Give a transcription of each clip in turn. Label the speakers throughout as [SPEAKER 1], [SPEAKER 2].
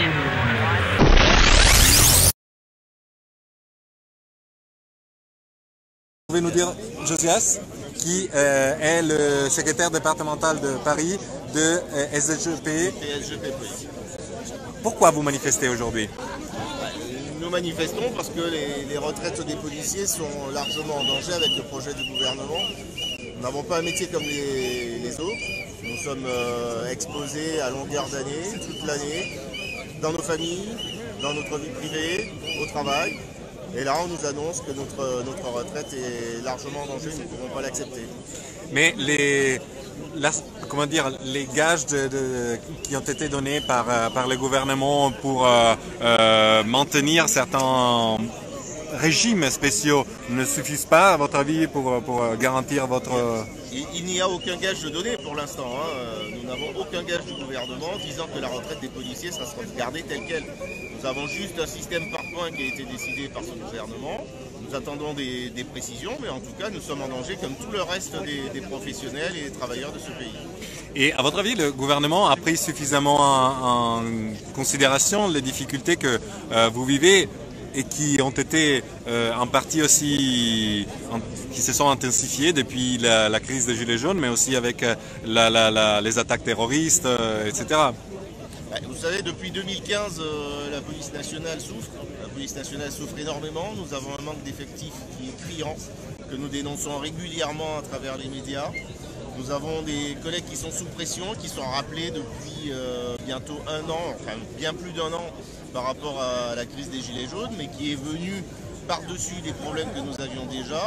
[SPEAKER 1] Vous pouvez nous dire, Josias, qui est le secrétaire départemental de Paris de SGP. Pourquoi vous manifestez aujourd'hui?
[SPEAKER 2] Nous manifestons parce que les retraites des policiers sont largement en danger avec le projet du gouvernement. Nous n'avons pas un métier comme les autres. Nous sommes exposés à longueur d'année, toute l'année, dans nos familles, dans notre vie privée, au travail. Et là, on nous annonce que notre retraite est largement en danger, nous ne pouvons pas l'accepter.
[SPEAKER 1] Mais les gages qui ont été donnés par le gouvernement pour maintenir certains régimes spéciaux ne suffisent pas, à votre avis, pour garantir votre...
[SPEAKER 2] Il n'y a aucun gage de donné pour l'instant. Nous n'avons aucun gage du gouvernement disant que la retraite des policiers, ça sera gardé telle quelle. Nous avons juste un système par points qui a été décidé par ce gouvernement. Nous attendons des précisions, mais en tout cas, nous sommes en danger comme tout le reste des professionnels et des travailleurs de ce pays.
[SPEAKER 1] Et à votre avis, le gouvernement a pris suffisamment en considération les difficultés que vous vivez et qui ont été en partie aussi, qui se sont intensifiées depuis la crise des Gilets jaunes, mais aussi avec les attaques terroristes, etc.
[SPEAKER 2] Vous savez, depuis 2015, la police nationale souffre. La police nationale souffre énormément. Nous avons un manque d'effectifs qui est criant, que nous dénonçons régulièrement à travers les médias. Nous avons des collègues qui sont sous pression, qui sont rappelés depuis bientôt un an, enfin bien plus d'un an par rapport à la crise des Gilets jaunes, mais qui est venue par-dessus des problèmes que nous avions déjà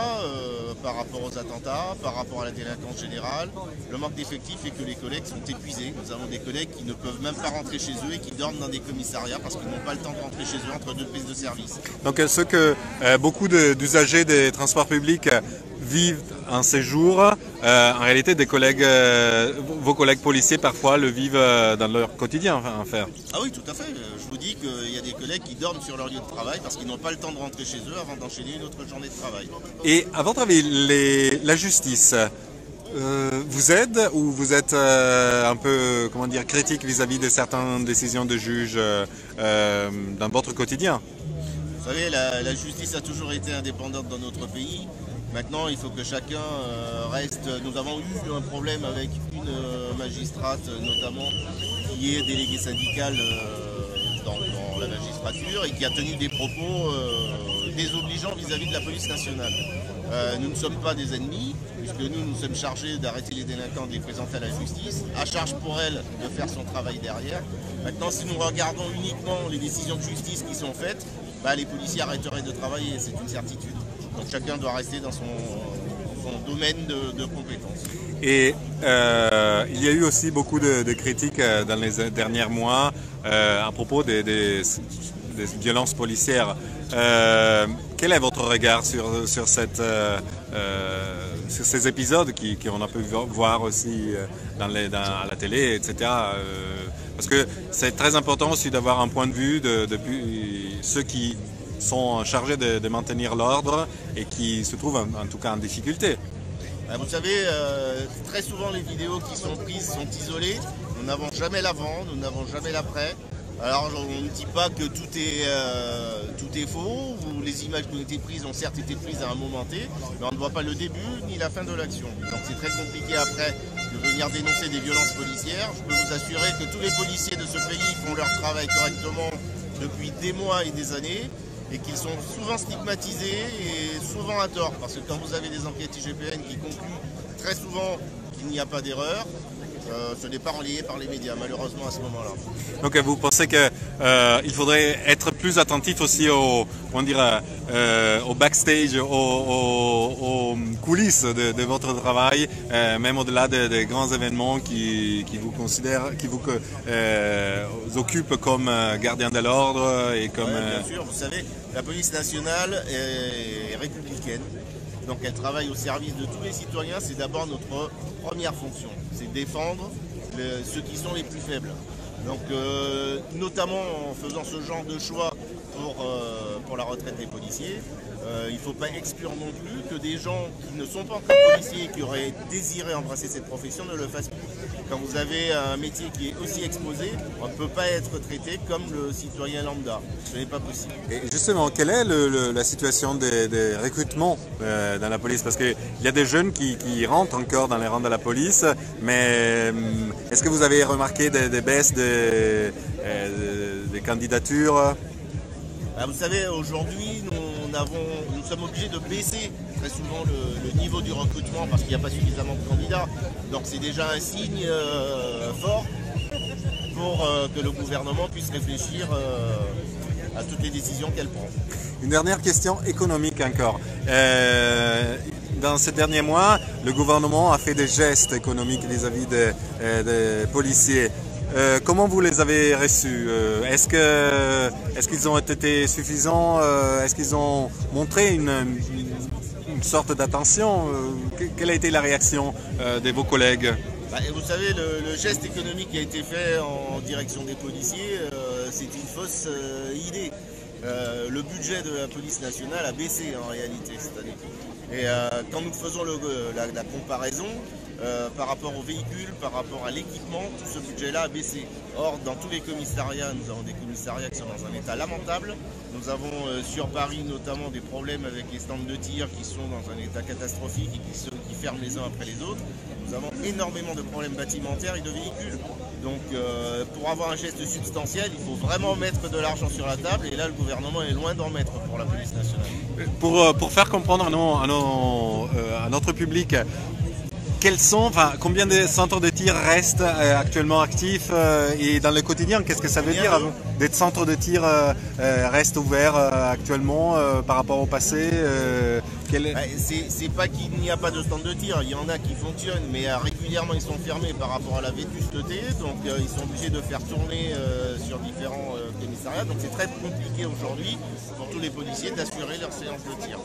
[SPEAKER 2] par rapport aux attentats, par rapport à la délinquance générale. Le manque d'effectifs fait que les collègues sont épuisés. Nous avons des collègues qui ne peuvent même pas rentrer chez eux et qui dorment dans des commissariats parce qu'ils n'ont pas le temps de rentrer chez eux entre deux prises de service.
[SPEAKER 1] Donc ce que beaucoup d'usagers des transports publics vivent en séjour, en réalité vos collègues policiers parfois le vivent dans leur quotidien en faire.
[SPEAKER 2] Ah oui, tout à fait. Je vous dis qu'il y a des collègues qui dorment sur leur lieu de travail parce qu'ils n'ont pas le temps de rentrer chez eux avant d'enchaîner une autre journée de travail.
[SPEAKER 1] Et à votre avis, la justice vous aide ou vous êtes un peu, comment dire, critique vis-à-vis de certaines décisions de juges dans votre quotidien?
[SPEAKER 2] Vous savez, la justice a toujours été indépendante dans notre pays. Maintenant, il faut que chacun reste... Nous avons eu un problème avec une magistrate, notamment, qui est déléguée syndicale dans la magistrature et qui a tenu des propos désobligeants vis-à-vis de la police nationale. Nous ne sommes pas des ennemis, puisque nous sommes chargés d'arrêter les délinquants, de les présenter à la justice. À charge pour elle de faire son travail derrière. Maintenant, si nous regardons uniquement les décisions de justice qui sont faites, les policiers arrêteraient de travailler, c'est une certitude. Donc chacun doit rester dans son domaine de compétences.
[SPEAKER 1] Et il y a eu aussi beaucoup de critiques dans les derniers mois à propos des violences policières. Quel est votre regard sur ces épisodes qu'on a pu voir aussi à la télé, etc. Parce que c'est très important aussi d'avoir un point de vue depuis ceux qui sont chargés de maintenir l'ordre et qui se trouvent en tout cas en difficulté.
[SPEAKER 2] Vous savez, très souvent les vidéos qui sont prises sont isolées. Nous n'avons jamais l'avant, nous n'avons jamais l'après. Alors on ne dit pas que tout est faux, ou les images qui ont été prises ont certes été prises à un moment T, mais on ne voit pas le début ni la fin de l'action. Donc c'est très compliqué après de venir dénoncer des violences policières. Je peux vous assurer que tous les policiers de ce pays font leur travail correctement depuis des mois et des années, et qu'ils sont souvent stigmatisés et souvent à tort, parce que quand vous avez des enquêtes IGPN qui concluent très souvent qu'il n'y a pas d'erreur, ce n'est pas relayé par les médias, malheureusement, à ce moment-là.
[SPEAKER 1] Donc vous pensez qu'il faudrait être plus attentif aussi au backstage, aux coulisses de votre travail, même au-delà des grands événements qui vous occupent comme gardien de l'ordre et comme...
[SPEAKER 2] Bien sûr, vous savez, la police nationale est républicaine. Donc elle travaille au service de tous les citoyens, c'est d'abord notre première fonction, c'est défendre ceux qui sont les plus faibles. Donc notamment en faisant ce genre de choix pour la retraite des policiers. Il ne faut pas exclure non plus que des gens qui ne sont pas encore policiers et qui auraient désiré embrasser cette profession ne le fassent plus. Quand vous avez un métier qui est aussi exposé, on ne peut pas être traité comme le citoyen lambda. Ce n'est pas possible.
[SPEAKER 1] Et justement, quelle est la situation des recrutements dans la police? Parce qu'il y a des jeunes qui rentrent encore dans les rangs de la police, mais est-ce que vous avez remarqué des baisses des candidatures?
[SPEAKER 2] Vous savez, aujourd'hui, nous sommes obligés de baisser très souvent le niveau du recrutement parce qu'il n'y a pas suffisamment de candidats. Donc c'est déjà un signe fort pour que le gouvernement puisse réfléchir à toutes les décisions qu'elle prend.
[SPEAKER 1] Une dernière question économique encore. Dans ces derniers mois, le gouvernement a fait des gestes économiques vis-à-vis des policiers. Comment vous les avez reçus? Est-ce qu'ils ont été suffisants? Est-ce qu'ils ont montré une sorte d'attention? Quelle a été la réaction de vos collègues?
[SPEAKER 2] Vous savez, le geste économique qui a été fait en direction des policiers, c'est une fausse idée. Le budget de la police nationale a baissé en réalité cette année. Et quand nous faisons la comparaison par rapport aux véhicules, par rapport à l'équipement, tout ce budget-là a baissé. Or, dans tous les commissariats, nous avons des commissariats qui sont dans un état lamentable. Nous avons sur Paris notamment des problèmes avec les stands de tir qui sont dans un état catastrophique et qui ferment les uns après les autres. Nous avons énormément de problèmes bâtimentaires et de véhicules. Donc pour avoir un geste substantiel, il faut vraiment mettre de l'argent sur la table et là le gouvernement est loin d'en mettre pour la police nationale.
[SPEAKER 1] Pour faire comprendre à notre public, combien de centres de tir restent actuellement actifs et dans le quotidien, qu'est-ce que ça veut dire? Des centres de tir restent ouverts actuellement par rapport au passé?
[SPEAKER 2] C'est pas qu'il n'y a pas de stand de tir, il y en a qui fonctionnent, mais régulièrement ils sont fermés par rapport à la vétusteté, donc ils sont obligés de faire tourner sur différents commissariats, donc c'est très compliqué aujourd'hui pour tous les policiers d'assurer leur séance de tir.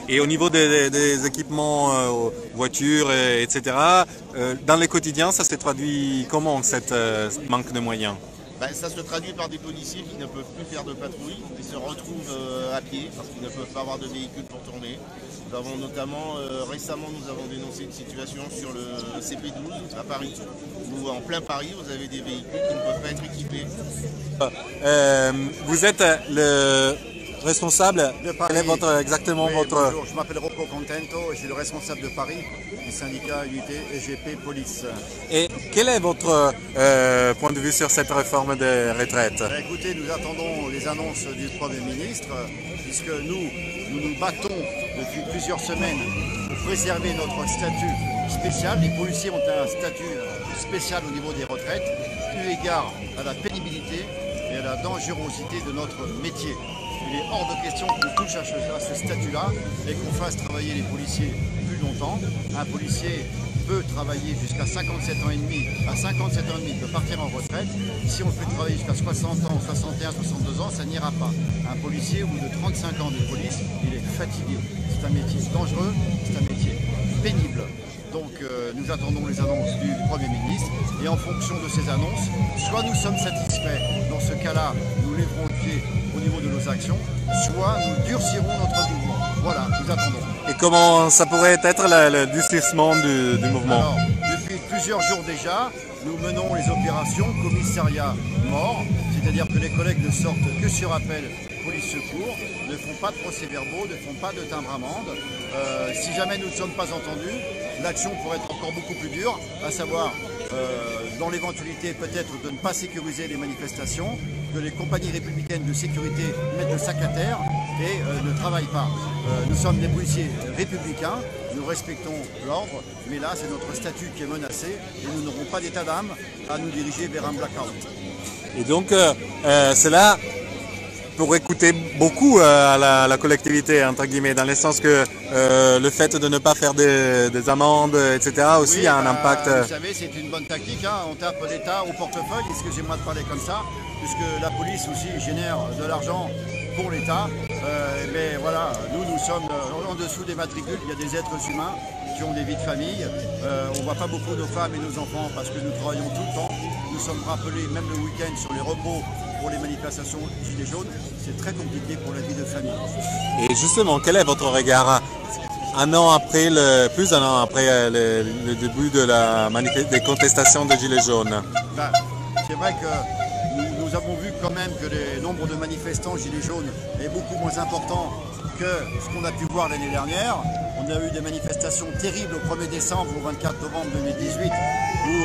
[SPEAKER 1] Et au niveau des équipements, voitures, etc., dans les quotidiens, ça s'est traduit comment, cette manque de moyens?
[SPEAKER 2] Ça se traduit par des policiers qui ne peuvent plus faire de patrouille, qui se retrouvent à pied parce qu'ils ne peuvent pas avoir de véhicule pour tourner. Nous avons notamment, récemment, nous avons dénoncé une situation sur le CP12 à Paris, où en plein Paris, vous avez des véhicules qui ne peuvent pas être équipés.
[SPEAKER 1] Vous êtes le responsable
[SPEAKER 3] de Paris.
[SPEAKER 1] Quel est exactement votre...
[SPEAKER 3] Bonjour, je m'appelle Rocco Contento et je suis le responsable de Paris du syndicat Unité EGP Police.
[SPEAKER 1] Et quel est votre point de vue sur cette réforme des retraites?
[SPEAKER 3] Écoutez, nous attendons les annonces du Premier ministre puisque nous nous battons depuis plusieurs semaines pour préserver notre statut spécial. Les policiers ont un statut spécial au niveau des retraites, eu égard à la pénibilité et à la dangerosité de notre métier. Il est hors de question qu'on touche à ce statut-là et qu'on fasse travailler les policiers plus longtemps. Un policier peut travailler jusqu'à 57 ans et demi. À 57 ans et demi, il peut partir en retraite. Si on peut travailler jusqu'à 60 ans, 61, 62 ans, ça n'ira pas. Un policier, au bout de 35 ans de police, il est fatigué. C'est un métier dangereux, c'est un métier pénible. Donc nous attendons les annonces du Premier ministre et en fonction de ces annonces, soit nous sommes satisfaits, dans ce cas-là, nous lèverons le pied au niveau de nos actions, soit nous durcirons notre mouvement. Voilà, nous attendons.
[SPEAKER 1] Et comment ça pourrait être le durcissement du mouvement?
[SPEAKER 3] Alors, depuis plusieurs jours déjà, nous menons les opérations commissariat mort, c'est-à-dire que les collègues ne sortent que sur appel police secours, ne font pas de procès-verbaux, ne font pas de timbre-amende. Si jamais nous ne sommes pas entendus, l'action pourrait être encore beaucoup plus dure, à savoir dans l'éventualité peut-être de ne pas sécuriser les manifestations, que les compagnies républicaines de sécurité mettent le sac à terre et ne travaillent pas. Nous sommes des policiers républicains, nous respectons l'ordre, mais là c'est notre statut qui est menacé et nous n'aurons pas d'état d'âme à nous diriger vers un blackout.
[SPEAKER 1] Et donc cela pourrait coûter beaucoup à la collectivité, entre guillemets, dans le sens que le fait de ne pas faire des amendes, etc. aussi
[SPEAKER 3] oui,
[SPEAKER 1] a un impact.
[SPEAKER 3] Vous savez, c'est une bonne tactique, hein. On tape l'État au portefeuille, excusez-moi de parler comme ça, puisque la police aussi génère de l'argent pour l'État. Mais voilà, nous sommes en dessous des matricules, il y a des êtres humains qui ont des vies de famille. On ne voit pas beaucoup nos femmes et nos enfants parce que nous travaillons tout le temps. Nous sommes rappelés, même le week-end, sur les repos pour les manifestations Gilets jaunes. C'est très compliqué pour la vie de famille.
[SPEAKER 1] Et justement, quel est votre regard un an après, plus d'un an après le début de des contestations de Gilets jaunes?
[SPEAKER 3] C'est vrai que nous avons vu quand même que le nombre de manifestants Gilets jaunes est beaucoup moins important que ce qu'on a pu voir l'année dernière. On a eu des manifestations terribles au 1er décembre, au 24 novembre 2018, où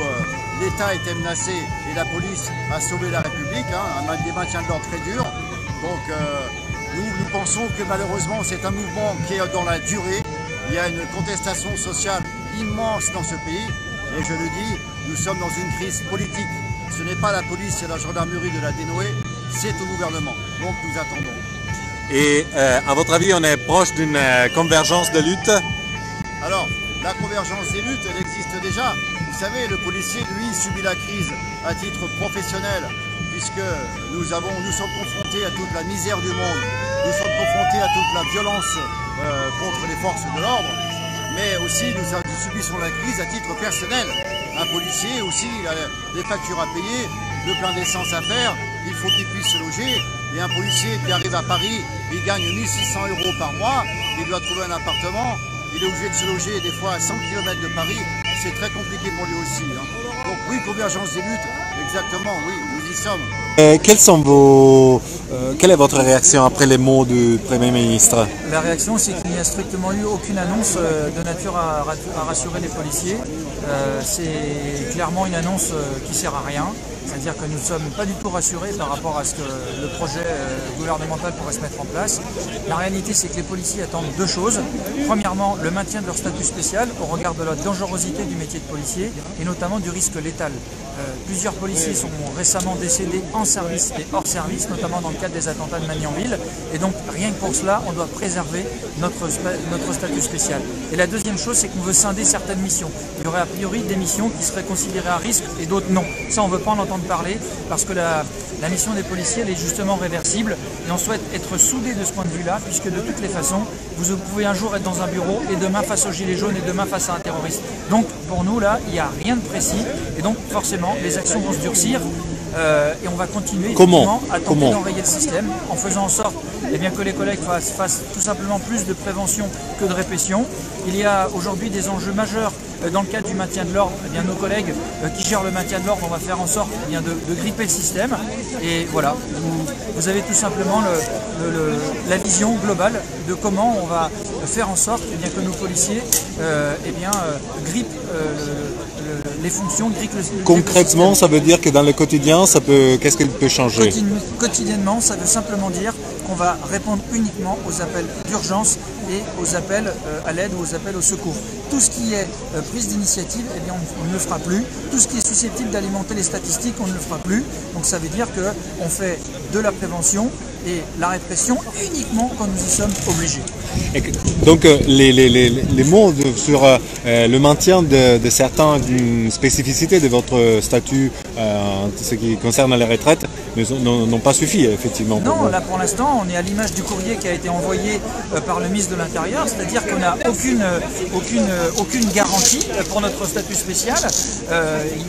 [SPEAKER 3] l'État était menacé et la police a sauvé la République, des maintiens de l'ordre très durs. Donc nous pensons que malheureusement c'est un mouvement qui est dans la durée. Il y a une contestation sociale immense dans ce pays. Et je le dis, nous sommes dans une crise politique. Ce n'est pas la police et la gendarmerie de la dénouer, c'est au gouvernement. Donc nous attendons.
[SPEAKER 1] Et à votre avis, on est proche d'une convergence de lutte?
[SPEAKER 3] Alors, la convergence des luttes, elle existe déjà. Vous savez, le policier, lui, subit la crise à titre professionnel, puisque nous sommes confrontés à toute la misère du monde, nous sommes confrontés à toute la violence contre les forces de l'ordre, mais aussi nous subissons la crise à titre personnel. Un policier aussi, il a des factures à payer, le plein d'essence à faire, il faut qu'il puisse se loger. Et un policier qui arrive à Paris, il gagne 1 600 € par mois, il doit trouver un appartement, il est obligé de se loger des fois à 100 km de Paris, c'est très compliqué pour lui aussi. Donc oui, convergence des luttes, exactement, oui, nous y sommes.
[SPEAKER 1] Quelle est votre réaction après les mots du Premier ministre?
[SPEAKER 4] La réaction, c'est qu'il n'y a strictement eu aucune annonce de nature à rassurer les policiers. C'est clairement une annonce qui ne sert à rien. C'est-à-dire que nous ne sommes pas du tout rassurés par rapport à ce que le projet gouvernemental pourrait se mettre en place. La réalité, c'est que les policiers attendent deux choses. Premièrement, le maintien de leur statut spécial au regard de la dangerosité du métier de policier et notamment du risque létal. Plusieurs policiers sont récemment décédés en service et hors service, notamment dans le cadre des attentats de Magnanville. Et donc, rien que pour cela, on doit préserver notre statut spécial. Et la deuxième chose, c'est qu'on veut scinder certaines missions. Il y aurait a priori des missions qui seraient considérées à risque et d'autres non. Ça, on ne veut pas en entendre parler parce que la mission des policiers, elle est justement réversible et on souhaite être soudés de ce point de vue-là, puisque de toutes les façons, vous pouvez un jour être dans un bureau et demain face aux gilets jaunes et demain face à un terroriste. Donc, pour nous, là, il n'y a rien de précis et donc, forcément, les actions vont se durcir et on va continuer à tenter d'enrayer le système en faisant en sorte que les collègues fassent tout simplement plus de prévention que de répression. Il y a aujourd'hui des enjeux majeurs dans le cadre du maintien de l'ordre. Nos collègues qui gèrent le maintien de l'ordre, on va faire en sorte de gripper le système. Et voilà, vous avez tout simplement la vision globale de comment on va faire en sorte que nos policiers grippent les fonctions, grippent le système.
[SPEAKER 1] Concrètement, ça veut dire que dans le quotidien, qu'est-ce qu'il peut changer?
[SPEAKER 4] Quotidiennement, ça veut simplement dire qu'on va répondre uniquement aux appels d'urgence et aux appels à l'aide ou aux appels au secours. Tout ce qui est prise d'initiative, on ne le fera plus. Tout ce qui est susceptible d'alimenter les statistiques, on ne le fera plus. Donc ça veut dire qu'on fait de la prévention et la répression uniquement quand nous y sommes obligés.
[SPEAKER 1] Et donc les mots sur le maintien de certaines spécificités de votre statut, ce qui concerne les retraites, n'ont pas suffi effectivement.
[SPEAKER 4] Non, là pour l'instant on est à l'image du courrier qui a été envoyé par le ministre de l'Intérieur, c'est-à-dire qu'on n'a aucune garantie pour notre statut spécial.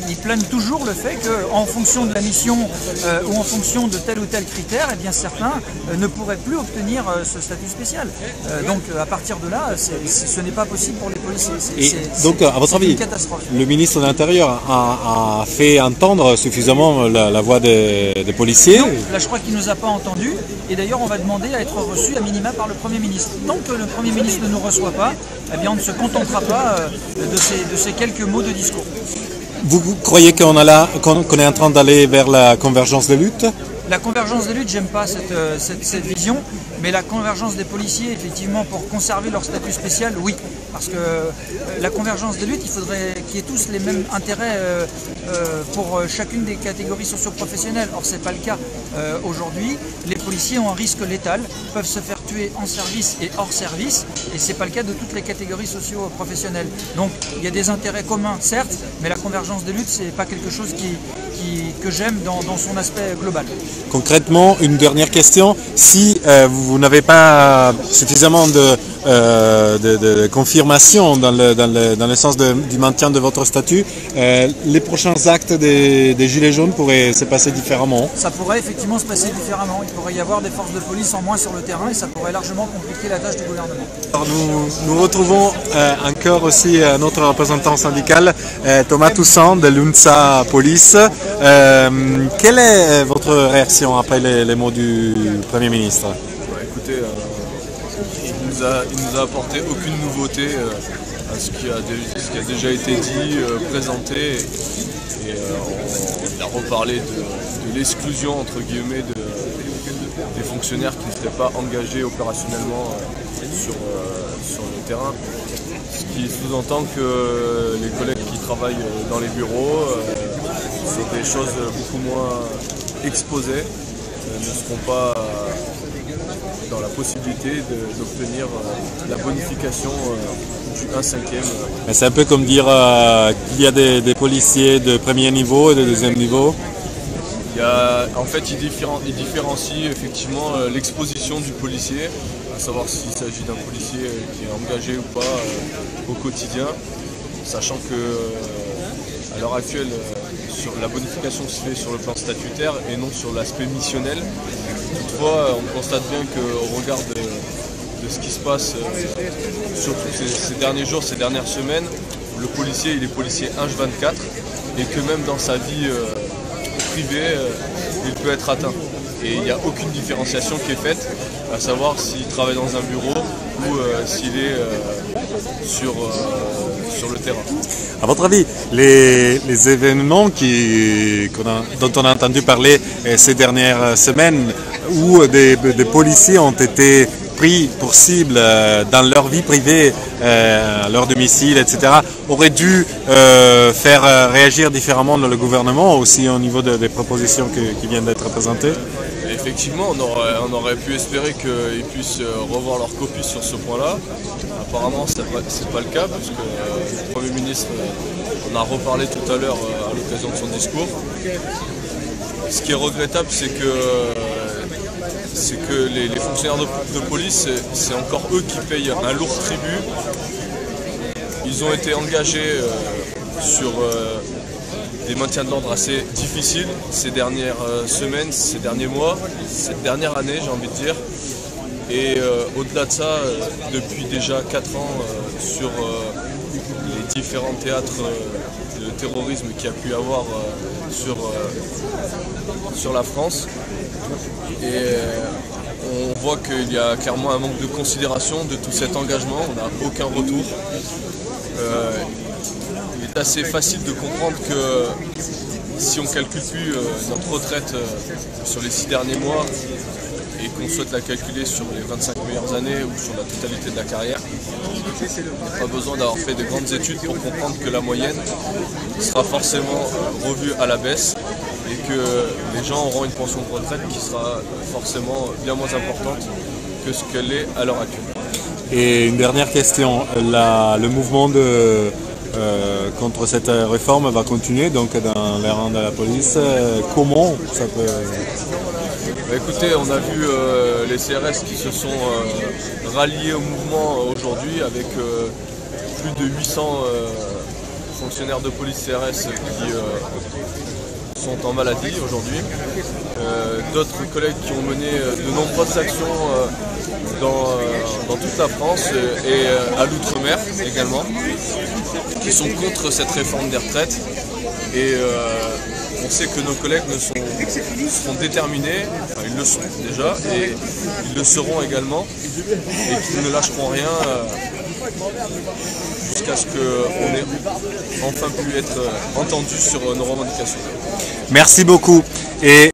[SPEAKER 4] Il plane toujours le fait qu'en fonction de la mission ou en fonction de tel ou tel critère, certains ne pourraient plus obtenir ce statut spécial. Donc à partir de là, ce n'est pas possible pour les policiers.
[SPEAKER 1] Donc à votre avis, le ministre de l'Intérieur a fait entendre suffisamment la voix des policiers?
[SPEAKER 4] Non, là je crois qu'il ne nous a pas entendus et d'ailleurs on va demander à être reçu à minima par le Premier ministre. Tant que le Premier ministre ne nous reçoit pas, on ne se contentera pas de ces quelques mots de discours.
[SPEAKER 1] Vous croyez qu'on est en train d'aller vers la convergence des luttes?
[SPEAKER 4] La convergence des luttes, j'aime pas cette vision, mais la convergence des policiers, effectivement, pour conserver leur statut spécial, oui. Parce que la convergence des luttes, il faudrait qu'il y ait tous les mêmes intérêts pour chacune des catégories socio-professionnelles. Or, ce n'est pas le cas. Aujourd'hui, les policiers ont un risque létal, peuvent se faire tuer en service et hors service, et ce n'est pas le cas de toutes les catégories socio-professionnelles. Donc, il y a des intérêts communs, certes, mais la convergence des luttes, ce n'est pas quelque chose que j'aime dans son aspect global.
[SPEAKER 1] Concrètement, une dernière question. Si vous n'avez pas suffisamment de de confirmation dans le sens du maintien de votre statut, les prochains actes des Gilets jaunes pourraient se passer différemment?
[SPEAKER 4] Ça pourrait effectivement se passer différemment. Il pourrait y avoir des forces de police en moins sur le terrain et ça pourrait largement compliquer la tâche du gouvernement.
[SPEAKER 1] Alors nous retrouvons encore aussi notre représentant syndical, Thomas Toussaint de l'UNSA Police. Quelle est votre réaction après les mots du Premier ministre?
[SPEAKER 5] Écoutez, il nous a apporté aucune nouveauté à ce qui a déjà été dit, présenté, et on a reparlé de l'exclusion entre guillemets des fonctionnaires qui ne seraient pas engagés opérationnellement sur le terrain, ce qui sous-entend que les collègues qui travaillent dans les bureaux sur des choses beaucoup moins exposées ne seront pas dans la possibilité d'obtenir la bonification du 1/5.
[SPEAKER 1] C'est un peu comme dire qu'il y a des policiers de premier niveau et de deuxième niveau.
[SPEAKER 5] En fait, il différencie effectivement l'exposition du policier, à savoir s'il s'agit d'un policier qui est engagé ou pas au quotidien, sachant que à l'heure actuelle, la bonification se fait sur le plan statutaire et non sur l'aspect missionnel. Toutefois, on constate bien qu'au regard de ce qui se passe, surtout ces derniers jours, ces dernières semaines, le policier, il est policier H24 et que même dans sa vie privée, il peut être atteint. Et il n'y a aucune différenciation qui est faite, à savoir s'il travaille dans un bureau ou s'il est sur le terrain.
[SPEAKER 1] À votre avis, les événements dont on a entendu parler ces dernières semaines, où des policiers ont été pris pour cible dans leur vie privée, leur domicile, etc., auraient dû faire réagir différemment le gouvernement, aussi au niveau des propositions qui viennent d'être présentées?
[SPEAKER 5] Effectivement, on aurait pu espérer qu'ils puissent revoir leur copie sur ce point-là. Apparemment, ce n'est pas le cas, puisque le Premier ministre en a reparlé tout à l'heure à l'occasion de son discours. Ce qui est regrettable, c'est que les fonctionnaires de police, c'est encore eux qui payent un lourd tribut. Ils ont été engagés sur des maintiens de l'ordre assez difficiles ces dernières semaines, ces derniers mois, cette dernière année, j'ai envie de dire. Et au-delà de ça, depuis déjà 4 ans, sur les différents théâtres de terrorisme qu'il y a pu y avoir sur la France. Et on voit qu'il y a clairement un manque de considération de tout cet engagement, on n'a aucun retour. Il est assez facile de comprendre que si on ne calcule plus notre retraite sur les 6 derniers mois et qu'on souhaite la calculer sur les 25 meilleures années ou sur la totalité de la carrière, il n'y a pas besoin d'avoir fait de grandes études pour comprendre que la moyenne sera forcément revue à la baisse et que les gens auront une pension de retraite qui sera forcément bien moins importante que ce qu'elle est à l'heure actuelle.
[SPEAKER 1] Et une dernière question, le mouvement contre cette réforme va continuer donc dans les rangs de la police. Comment ça peut...
[SPEAKER 5] Écoutez, on a vu les CRS qui se sont ralliés au mouvement aujourd'hui avec plus de 800 fonctionnaires de police CRS qui sont en maladie aujourd'hui. D'autres collègues qui ont mené de nombreuses actions dans toute la France et à l'outre-mer également, qui sont contre cette réforme des retraites. Et on sait que nos collègues seront déterminés, enfin ils le sont déjà, et ils le seront également, et qu'ils ne lâcheront rien jusqu'à ce qu'on ait enfin pu être entendu sur nos revendications.
[SPEAKER 1] Merci beaucoup. Et